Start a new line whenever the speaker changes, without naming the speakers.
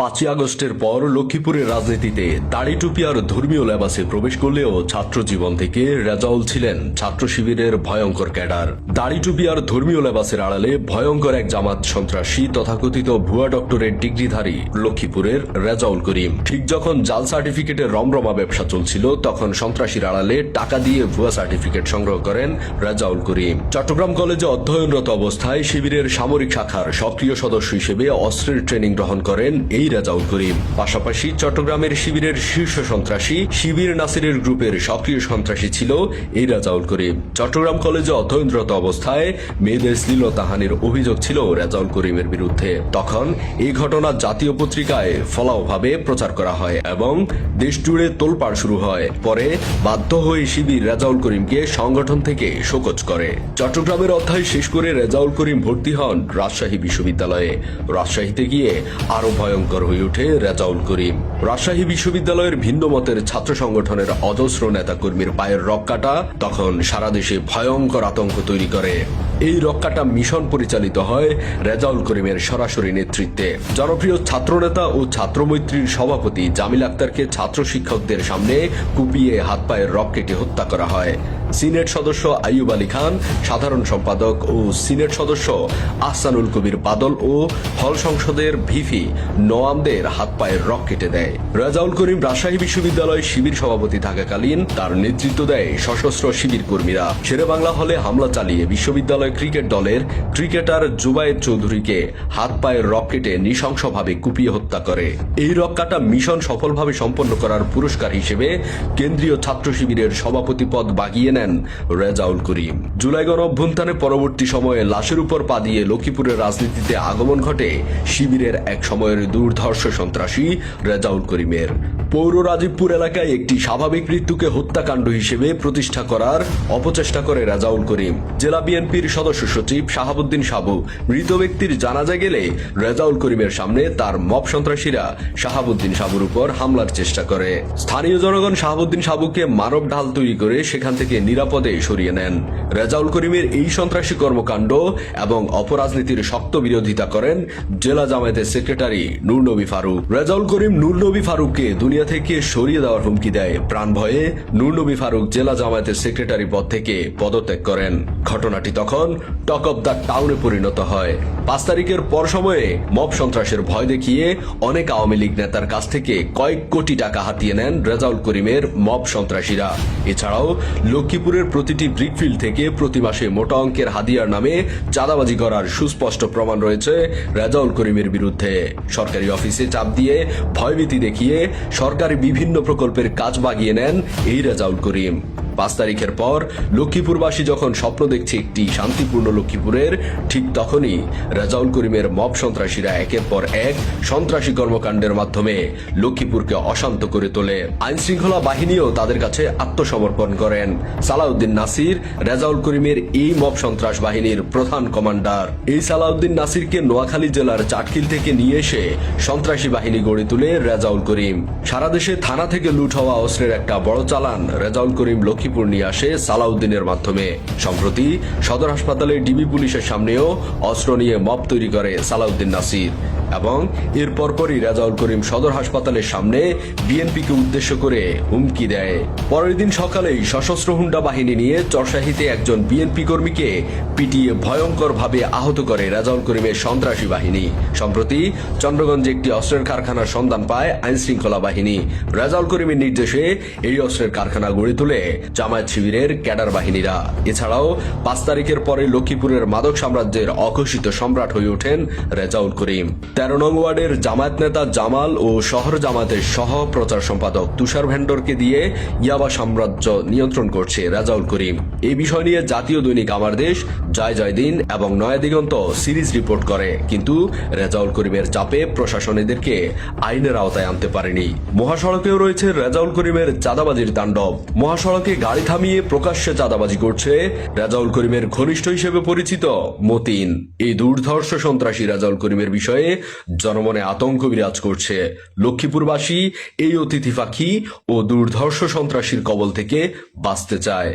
5ই আগস্টের পর লক্ষ্মীপুরের রাজনীতিতে দাড়ি টুপি আর ধর্মীয় লেবাসে প্রবেশ করলেও ছাত্র জীবন থেকে রেজাউল ছিলেন ছাত্র শিবিরের ভয়ঙ্কর ক্যাডার। দাড়ি টুপি আর ধর্মীয় লেবাসের আড়ালে ভয়ঙ্কর এক জামাত সন্ত্রাসী তথাকথিত ভুয়া ডক্টরেট ডিগ্রিধারী লক্ষ্মীপুরের রেজাউল করিম। ঠিক যখন জাল সার্টিফিকেটের রমরমা ব্যবসা চলছিল তখন সন্ত্রাসীর আড়ালে টাকা দিয়ে ভুয়া সার্টিফিকেট সংগ্রহ করেন রেজাউল করিম। চট্টগ্রাম কলেজে অধ্যয়নরত অবস্থায় শিবিরের সামরিক শাখার সক্রিয় সদস্য হিসেবে অস্ত্রের ট্রেনিং গ্রহণ করেন এই রেজাউল করিম। পাশাপাশি চট্টগ্রামের শিবিরের শীর্ষ সন্ত্রাসী শিবির নাসিরের গ্রুপের সক্রিয় সন্ত্রাসী ছিল এই রেজাউল করিম। চট্টগ্রাম কলেজে অধ্যয়নরত অবস্থায় মেয়েদের শ্লীলতাহানির অভিযোগ ছিল রেজাউল করিমের বিরুদ্ধে। তখন এই ঘটনা জাতীয় পত্রিকায় ফলাওভাবে প্রচার করা হয় এবং দেশ জুড়ে তোলপাড় শুরু হয়। পরে বাধ্য হয়ে শিবির রেজাউল করিমকে সংগঠন থেকে শোকজ করে। চট্টগ্রামের অধ্যায় শেষ করে রেজাউল করিম ভর্তি হন রাজশাহী বিশ্ববিদ্যালয়ে। রাজশাহীতে গিয়ে আরো ভয়ঙ্কর হয়ে ওঠে রেজাউল করিম। রাজশাহী বিশ্ববিদ্যালয়ের ভিন্ন মতের ছাত্র সংগঠনের অজস্র নেতাকর্মীর পায়ের রক্কাটা তখন সারা দেশে ভয়ঙ্কর আতঙ্ক তৈরি করে। এই রক্কাটা মিশন পরিচালিত হয় রেজাউল করিমের সরাসরি নেতৃত্বে। জনপ্রিয় ছাত্রনেতা ও ছাত্রমৈত্রীর সভাপতি জামিল আক্তারকে ছাত্র শিক্ষকদের সামনে কুপিয়ে হাত পায়ের রক কেটে হত্যা করা হয়। সিনেট সদস্য আইয়ুব আলী খান, সাধারণ সম্পাদক ও সিনেট সদস্য আহসানুল কবির বাদল ও হল সংসদের ভিপি নোয়ামদের হাত পায়ের রক কেটে দেয়। রেজাউল করিম রাজশাহী বিশ্ববিদ্যালয় শিবির সভাপতি থাকাকালীন তার নেতৃত্ব দেয় সশস্ত্র শিবির কর্মীরা। শেরেবাংলা হলে হামলা চালিয়ে বিশ্ববিদ্যালয় ক্রিকেট দলের ক্রিকেটার জুবায়ের চৌধুরীকে হাত পায়ের রক কেটে নৃশংসভাবে কুপিয়ে হত্যা করে। এই রক কাটা মিশন সফলভাবে সম্পন্ন করার পুরস্কার হিসেবে কেন্দ্রীয় ছাত্র শিবিরের সভাপতি পদ বাগিয়ে নেন রেজাউল করিম। জুলাই গণঅভ্যুত্থানের পরবর্তী সময়ে লাশের উপর পা দিয়ে লক্ষ্মীপুরের রাজনীতিতে আগমন ঘটে শিবিরের এক সময়ের দুর্ধর্ষ সন্ত্রাসী রেজাউল করিমের। পৌর রাজীবপুর এলাকায় একটি স্বাভাবিক মৃত্যুকে হত্যাকাণ্ড হিসেবে প্রতিষ্ঠা করার অপচেষ্টা করে রেজাউল করিম। জেলা বিএনপির সদস্য সচিব শাহাবুদ্দিন সাবু মৃত ব্যক্তির জানাজা গেলে রেজাউল করিমের সামনে তার মব সন্ত্রাসীরা শাহাবুদ্দিন সাবুর উপর হামলার চেষ্টা করে। স্থানীয় জনগণ শাহাবুদ্দিন সাবুকে মানব ঢাল তৈরি করে সেখান থেকে নিরাপদে সরিয়ে নেন। রেজাউল করিমের এই সন্ত্রাসী কর্মকাণ্ড এবং অপরাজনীতির শক্ত বিরোধিতা করেন জেলা জামায়াতের সেক্রেটারি নূর নবী ফারুক। রেজাউল করিম নূর নবী ফারুককে দুনিয়া থেকে সরিয়ে দেওয়ার হুমকি দেয়। প্রাণ ভয়ে নূর নবী ফারুক জেলা জামায়াতের সেক্রেটারি পদ থেকে পদত্যাগ করেন। ঘটনাটি তখন টক অব দ্য টাউনে পরিণত হয়। 5 তারিখের পর সময়ে মব সন্ত্রাসের ভয় দেখিয়ে অনেক আওয়ামী লীগ নেতার কাছ থেকে কয়েক কোটি টাকা হাতিয়ে নেন রেজাউল করিমের মব সন্ত্রাসীরা। এছাড়াও লক্ষ্মীপুরের প্রতিটি ব্রিকফিল্ড থেকে প্রতি মাসে মোটা অঙ্কের হাদিয়ার নামে চাঁদাবাজি করার সুস্পষ্ট প্রমাণ রয়েছে রেজাউল করিমের বিরুদ্ধে। সরকারি অফিসে চাপ দিয়ে ভয়ভীতি দেখিয়ে সরকারি বিভিন্ন প্রকল্পের কাজ বাগিয়ে নেন এই রেজাউল করিম। 5 তারিখের পর লক্ষ্মীপুরবাসী যখন স্বপ্ন দেখছে একটি শান্তিপূর্ণ লক্ষ্মীপুরের, ঠিক তখনই রেজাউল করিমের মব সন্ত্রাসীরা একের পর এক সন্ত্রাসী কর্মকাণ্ডের মাধ্যমে লক্ষ্মীপুরকে অশান্ত করে তোলে। আইন শৃঙ্খলা বাহিনীও তাদের কাছে আত্মসমর্পণ করেন। সালাউদ্দিন নাসির রেজাউল করিমের এই মব সন্ত্রাস বাহিনীর প্রধান কমান্ডার। এই সালাউদ্দিন নাসিরকে নোয়াখালী জেলার চাটখিল থেকে নিয়ে এসে সন্ত্রাসী বাহিনী গড়ে তুলে রেজাউল করিম। সারা দেশে থানা থেকে লুট হওয়া অস্ত্রের একটা বড় চালান রেজাউল করিম লক্ষ্মীপুর নিয়ে আসে সালাউদ্দিনের মাধ্যমে। সম্প্রতি সদর হাসপাতালে ডিবি পুলিশের সামনেও অস্ত্র নিয়ে মব তৈরি করে সালাউদ্দিন নাসির এবং এর পরপরই রেজাউল করিম সদর হাসপাতালের সামনে বিএনপিকে উদ্দেশ্য করে হুমকি দেয়। পরের দিন সকালেই সশস্ত্র হুন্ডা বাহিনী নিয়ে চরশাহীতে একজন বিএনপি কর্মীকে পিটিয়ে ভয়ঙ্কর ভাবে আহত করে রেজাউল করিমের সন্ত্রাসী বাহিনী। সম্প্রতি চন্দ্রগঞ্জে একটি অস্ত্রের কারখানার সন্ধান পায় আইন শৃঙ্খলা বাহিনী। রেজাউল করিমের নির্দেশে এই অস্ত্রের কারখানা গড়ে তুলে জামায়াত শিবিরের ক্যাডার বাহিনীরা। এছাড়াও 5 তারিখের পরে লক্ষ্মীপুরের মাদক সাম্রাজ্যের অঘোষিত সম্রাট হয়ে ওঠেন রেজাউল করিম। 13 নং ওয়ার্ডের জামায়াত নেতা জামাল ও শহর জামায়াতের সহ প্রচার সম্পাদক তুষার ভেন্ডরকে দিয়ে ইয়াবা সাম্রাজ্য নিয়ন্ত্রণ করছে রেজাউল করিম। এই বিষয় নিয়ে জাতীয় দৈনিক আমার দেশ, জয় জয় দিন এবং নয়া দিগন্ত সিরিজ রিপোর্ট করে, কিন্তু রেজাউল করিমের চাপে প্রশাসন এদেরকে আইনের আওতায় আনতে পারেনি। মহাসড়কেও রয়েছে রেজাউল করিমের চাঁদাবাজির তাণ্ডব। মহাসড়কে গাড়ি থামিয়ে প্রকাশ্যে চাঁদাবাজি করছে রেজাউল করিমের ঘনিষ্ঠ হিসেবে পরিচিত মতিন। এই দুর্ধর্ষ সন্ত্রাসী রেজাউল করিমের বিষয়ে জনমনে আতঙ্ক বিরাজ করছে। লক্ষ্মীপুরবাসী এই অতিথি পাখি ও দুর্ধর্ষ সন্ত্রাসীর কবল থেকে বাঁচতে চায়।